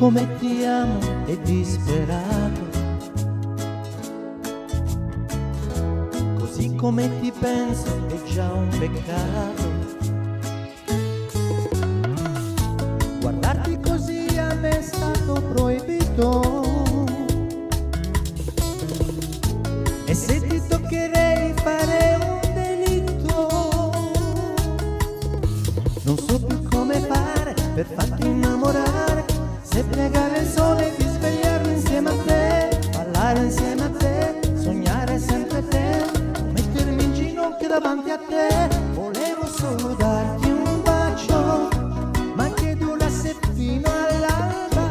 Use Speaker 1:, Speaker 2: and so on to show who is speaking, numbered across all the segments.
Speaker 1: come ti amo è disperato, così come ti penso è già un peccato. Guardarti così a me è stato proibito, e se ti toccherei fare un delitto. Non so più come fare per farti innamorare, se pregare il sole di svegliarmi insieme a te, ballare insieme a te, sognare sempre te, mettermi in ginocchio davanti a te. Volevo solo darti un bacio, ma che durasse fino all'alba,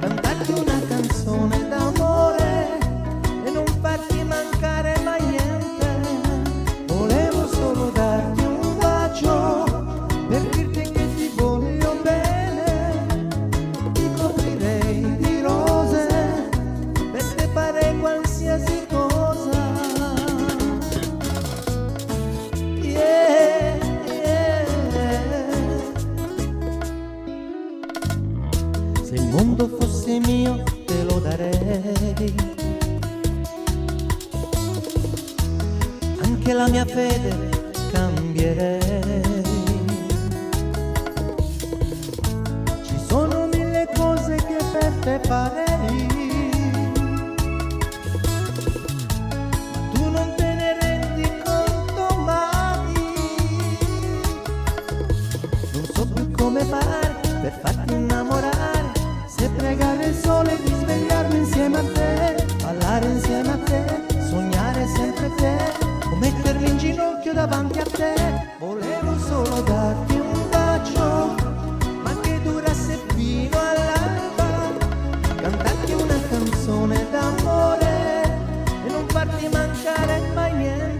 Speaker 1: cantarti una canzone d'amore e non farti mancare mai niente. Volevo solo darti un bacio per dirti che ti voglio bene, ti coprirei di rose, per te farei qualsiasi cosa. Yeah, yeah. Se il mondo fosse mio te lo darei, anche la mia fede cambierei. Ci sono mille cose che per te farei, ma tu non te ne rendi conto mai. Non so più come fare per farti innamorare, se pregare il sole di svegliarmi insieme a te, ballare insieme a te, sognare sempre te, o mettermi in ginocchio davanti a te. Volevo solo darti un bacio, ma che durasse fino all'alba, cantarti una canzone d'amore e non farti mancare mai niente.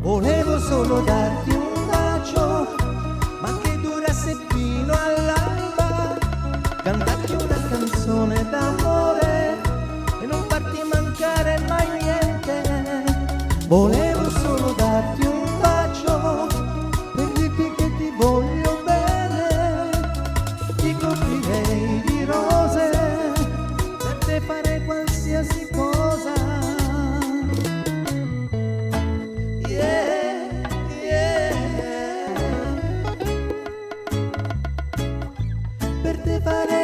Speaker 1: Volevo solo darti un bacio, ma che durasse fino all'alba, cantarti una canzone d'amore e non farti mancare mai niente. Volevo solo darti un bacio per dirti che ti voglio bene, ti coprirei di rose, per te farei qualsiasi cosa. Per te fare